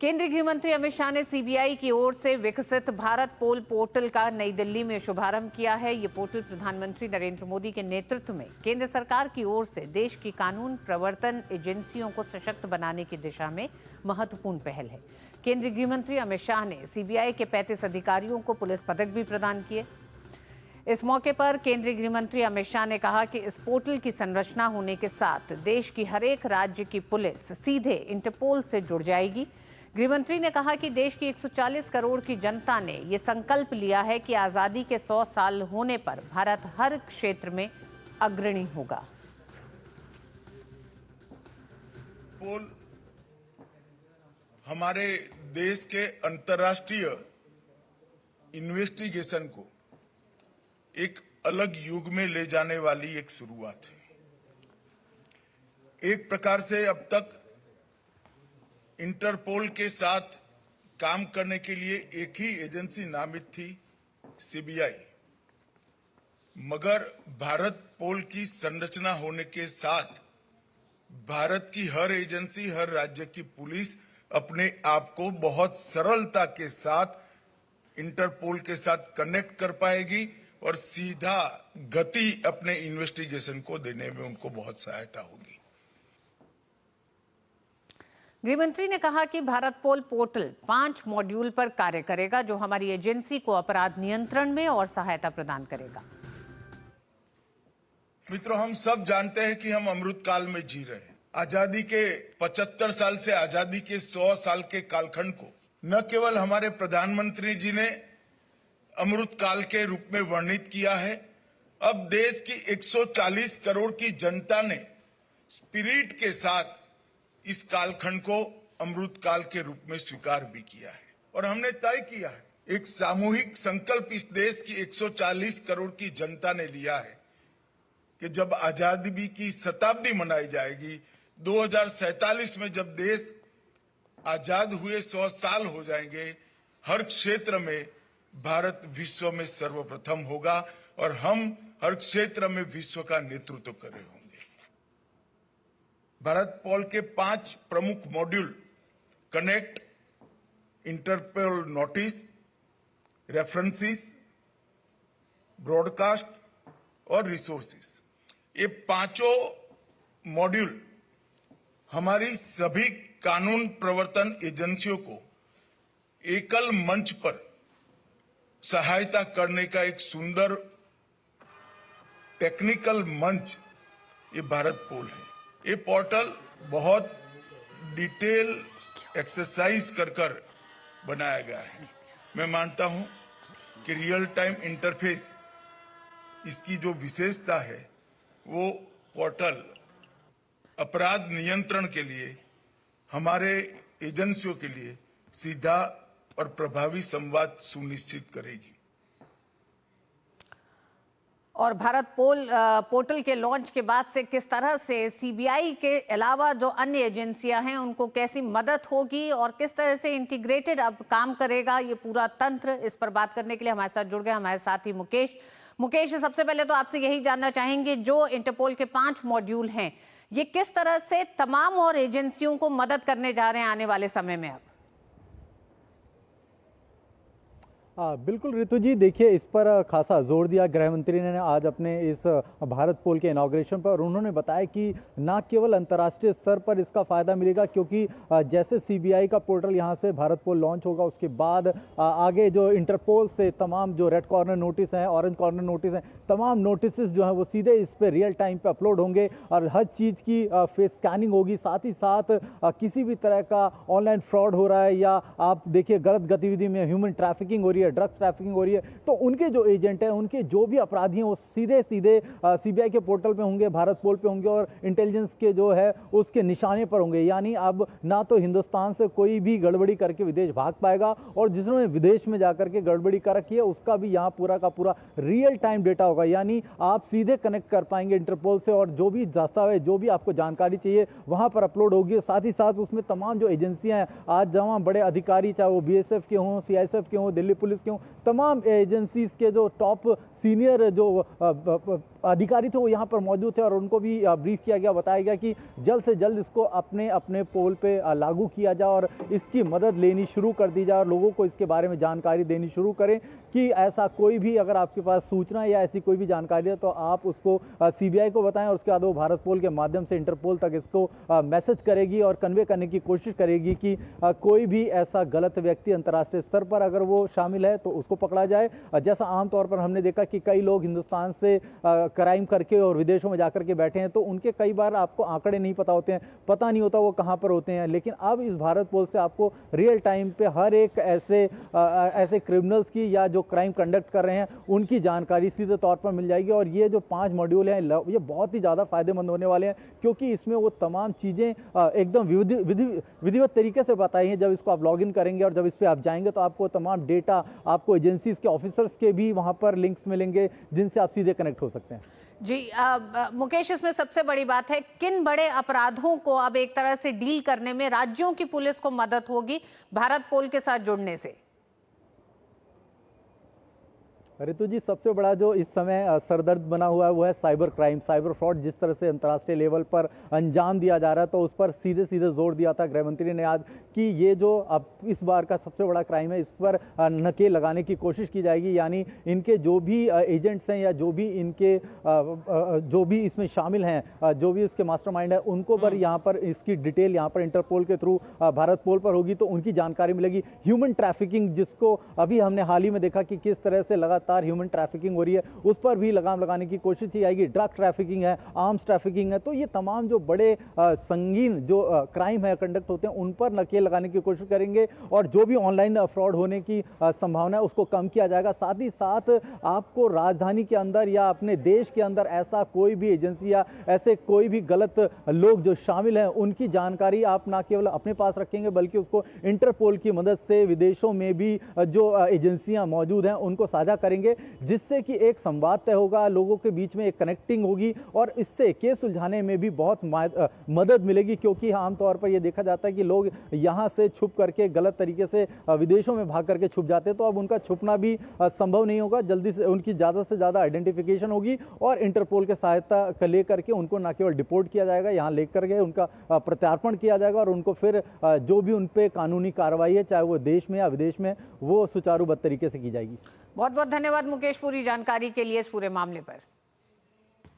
केंद्रीय गृह मंत्री अमित शाह ने सीबीआई की ओर से विकसित भारत पोल पोर्टल का नई दिल्ली में शुभारंभ किया है। ये पोर्टल प्रधानमंत्री नरेंद्र मोदी के नेतृत्व में केंद्र सरकार की ओर से देश की कानून प्रवर्तन एजेंसियों को सशक्त बनाने की दिशा में महत्वपूर्ण पहल है। केंद्रीय गृह मंत्री अमित शाह ने सीबीआई के 35 अधिकारियों को पुलिस पदक भी प्रदान किए। इस मौके पर केंद्रीय गृह मंत्री अमित शाह ने कहा कि इस पोर्टल की संरचना होने के साथ देश की हर एक राज्य की पुलिस सीधे इंटरपोल से जुड़ जाएगी। गृह मंत्री ने कहा कि देश की 140 करोड़ की जनता ने ये संकल्प लिया है कि आजादी के 100 साल होने पर भारत हर क्षेत्र में अग्रणी होगा। पोल हमारे देश के अंतर्राष्ट्रीय इन्वेस्टिगेशन को एक अलग युग में ले जाने वाली एक शुरुआत है। एक प्रकार से अब तक इंटरपोल के साथ काम करने के लिए एक ही एजेंसी नामित थी, सीबीआई। मगर भारत पोल की संरचना होने के साथ भारत की हर एजेंसी, हर राज्य की पुलिस अपने आप को बहुत सरलता के साथ इंटरपोल के साथ कनेक्ट कर पाएगी और सीधा गति अपने इन्वेस्टिगेशन को देने में उनको बहुत सहायता होगी। गृहमंत्री ने कहा कि भारत पोल पोर्टल 5 मॉड्यूल पर कार्य करेगा, जो हमारी एजेंसी को अपराध नियंत्रण में और सहायता प्रदान करेगा। मित्रों, हम सब जानते हैं कि हम अमृत काल में जी रहे हैं। आजादी के 75 साल से आजादी के 100 साल के कालखंड को न केवल हमारे प्रधानमंत्री जी ने अमृत काल के रूप में वर्णित किया है, अब देश की 140 करोड़ की जनता ने स्पिरिट के साथ इस कालखंड को अमृत काल के रूप में स्वीकार भी किया है। और हमने तय किया है, एक सामूहिक संकल्प इस देश की 140 करोड़ की जनता ने लिया है कि जब आजादी की शताब्दी मनाई जाएगी, 2047 में जब देश आजाद हुए 100 साल हो जाएंगे, हर क्षेत्र में भारत विश्व में सर्वप्रथम होगा और हम हर क्षेत्र में विश्व का नेतृत्व कर रहे होंगे। भारत पोल के 5 प्रमुख module connect, Interpol notice, references, broadcast और रिसोर्सेस, ये पांचों मॉड्यूल हमारी सभी कानून प्रवर्तन एजेंसियों को एकल मंच पर सहायता करने का एक सुंदर टेक्निकल मंच ये भारत पोल है। ये पोर्टल बहुत डिटेल एक्सरसाइज कर बनाया गया है। मैं मानता हूं कि रियल टाइम इंटरफेस इसकी जो विशेषता है, वो पोर्टल अपराध नियंत्रण के लिए हमारे एजेंसियों के लिए सीधा और प्रभावी संवाद सुनिश्चित करेगी। और भारत पोल पोर्टल के लॉन्च के बाद से किस तरह से सीबीआई के अलावा जो अन्य एजेंसियां हैं उनको कैसी मदद होगी और किस तरह से इंटीग्रेटेड अब काम करेगा ये पूरा तंत्र, इस पर बात करने के लिए हमारे साथ जुड़ गए हमारे साथी मुकेश। सबसे पहले तो आपसे यही जानना चाहेंगे, जो इंटरपोल के 5 मॉड्यूल हैं, ये किस तरह से तमाम और एजेंसियों को मदद करने जा रहे हैं आने वाले समय में? अब बिल्कुल ऋतु जी, देखिए इस पर खासा जोर दिया गृह मंत्री ने आज अपने इस भारत पोल के इनॉग्रेशन पर। और उन्होंने बताया कि ना केवल अंतर्राष्ट्रीय स्तर पर इसका फ़ायदा मिलेगा, क्योंकि जैसे सीबीआई का पोर्टल यहाँ से भारत पोल लॉन्च होगा, उसके बाद आगे जो इंटरपोल से तमाम जो रेड कॉर्नर नोटिस हैं, ऑरेंज कॉर्नर नोटिस हैं, तमाम नोटिस जो हैं वो सीधे इस पर रियल टाइम पर अपलोड होंगे और हर चीज़ की फेस स्कैनिंग होगी। साथ ही साथ किसी भी तरह का ऑनलाइन फ्रॉड हो रहा है या आप देखिए गलत गतिविधि में ह्यूमन ट्रैफिकिंग हो रही है, ड्रग्स ट्रैफिकिंग हो रही है, तो उनके जो एजेंट हैं, उनके जो भी अपराधी हैं, वो सीधे सीबीआई के पोर्टल पे होंगे, भारत पोल पे होंगे और इंटेलिजेंस के जो है उसके निशाने पर होंगे। यानी अब ना तो हिंदुस्तान से कोई भी गड़बड़ी करके विदेश भाग पाएगा और जिन्होंने विदेश में जाकर के गड़बड़ी कर रखी है उसका भी यहाँ पूरा का पूरा रियल टाइम डेटा होगा। यानी आप सीधे कनेक्ट कर पाएंगे इंटरपोल से और जो भी दस्तावेज, जो भी आपको जानकारी चाहिए वहां पर अपलोड होगी। साथ ही साथ उसमें तमाम जो एजेंसियां हैं, आज जहां बड़े अधिकारी, चाहे वो बीएसएफ के हों, सीआईएसएफ के हों, दिल्ली पुलिस के हों, तमाम एजेंसीज के जो टॉप सीनियर जो अधिकारी थे वो यहाँ पर मौजूद थे और उनको भी ब्रीफ किया गया, बताया गया कि जल्द से जल्द इसको अपने अपने पोल पे लागू किया जाए और इसकी मदद लेनी शुरू कर दी जाए और लोगों को इसके बारे में जानकारी देनी शुरू करें कि ऐसा कोई भी अगर आपके पास सूचना या ऐसी कोई भी जानकारी है तो आप उसको सीबीआई को बताएं और उसके बाद वो भारत पोल के माध्यम से इंटरपोल तक इसको मैसेज करेगी और कन्वे करने की कोशिश करेगी कि कोई भी ऐसा गलत व्यक्ति अंतर्राष्ट्रीय स्तर पर अगर वो शामिल है तो उसको पकड़ा जाए। जैसा आमतौर पर हमने देखा कि कई लोग हिंदुस्तान से क्राइम करके और विदेशों में जाकर के बैठे हैं तो उनके कई बार आपको आंकड़े नहीं पता होते हैं, पता नहीं होता वो कहाँ पर होते हैं, लेकिन अब इस भारत पोल से आपको रियल टाइम पे हर एक ऐसे क्रिमिनल्स की या जो क्राइम कंडक्ट कर रहे हैं उनकी जानकारी सीधे तौर पर मिल जाएगी। और ये जो 5 मॉड्यूल हैं ये बहुत ही ज़्यादा फायदेमंद होने वाले हैं क्योंकि इसमें वो तमाम चीज़ें एकदम विधिवत तरीके से बताई हैं। जब इसको आप लॉग इन करेंगे और जब इस पर आप जाएंगे तो आपको तमाम डेटा, आपको एजेंसीज के ऑफिसर्स के भी वहाँ पर लिंक्स मिलेंगे जिनसे आप सीधे कनेक्ट हो सकते हैं। जी मुकेश, इसमें सबसे बड़ी बात है किन बड़े अपराधों को अब एक तरह से डील करने में राज्यों की पुलिस को मदद होगी भारत पोल के साथ जुड़ने से? ऋतु जी, सबसे बड़ा जो इस समय सरदर्द बना हुआ है वो है साइबर क्राइम, साइबर फ्रॉड। जिस तरह से अंतर्राष्ट्रीय लेवल पर अंजाम दिया जा रहा है तो उस पर सीधे सीधे जोर दिया था गृह मंत्री ने आज कि ये जो अब इस बार का सबसे बड़ा क्राइम है इस पर नकेल लगाने की कोशिश की जाएगी। यानी इनके जो भी एजेंट्स हैं या जो भी इनके जो भी इसमें शामिल हैं, जो भी इसके मास्टरमाइंड है, उनको पर यहाँ पर इसकी डिटेल यहाँ पर इंटरपोल के थ्रू भारत पोल पर होगी तो उनकी जानकारी मिलेगी। ह्यूमन ट्रैफिकिंग, जिसको अभी हमने हाल ही में देखा कि किस तरह से लगातार ह्यूमन ट्रैफिकिंग हो रही है, उस पर भी लगाम लगाने की कोशिश की जाएगी। ड्रग ट्रैफिकिंग है, आर्म्स ट्रैफिकिंग है, तो ये तमाम जो बड़े संगीन जो क्राइम है कंडक्ट होते हैं उन पर नकेल लगाने की कोशिश करेंगे और जो भी ऑनलाइन फ्रॉड होने की संभावना है उसको कम किया जाएगा। साथ ही साथ आपको राजधानी के अंदर या अपने देश के अंदर ऐसा कोई भी एजेंसी या ऐसे कोई भी गलत लोग जो शामिल हैं उनकी जानकारी आप ना केवल अपने पास रखेंगे बल्कि उसको इंटरपोल की मदद से विदेशों में भी जो एजेंसियां मौजूद हैं उनको साझा करेंगे, जिससे कि एक संवाद तय होगा, लोगों के बीच में एक कनेक्टिंग होगी और इससे केस सुलझाने में भी बहुत मदद मिलेगी। क्योंकि आमतौर पर यह देखा जाता है कि लोग यहाँ से छुप करके गलत तरीके से विदेशों में भाग करके छुप जाते हैं, तो अब उनका छुपना भी संभव नहीं होगा। जल्दी से उनकी ज़्यादा से ज़्यादा आइडेंटिफिकेशन होगी और इंटरपोल के सहायता लेकर के उनको न केवल डिपोर्ट किया जाएगा, यहाँ लेकर के उनका प्रत्यार्पण किया जाएगा और उनको फिर जो भी उन पर कानूनी कार्रवाई है, चाहे वो देश में या विदेश में, वो सुचारूबद्ध तरीके से की जाएगी। बहुत बहुत धन्यवाद मुकेश पूरी जानकारी के लिए इस पूरे मामले पर।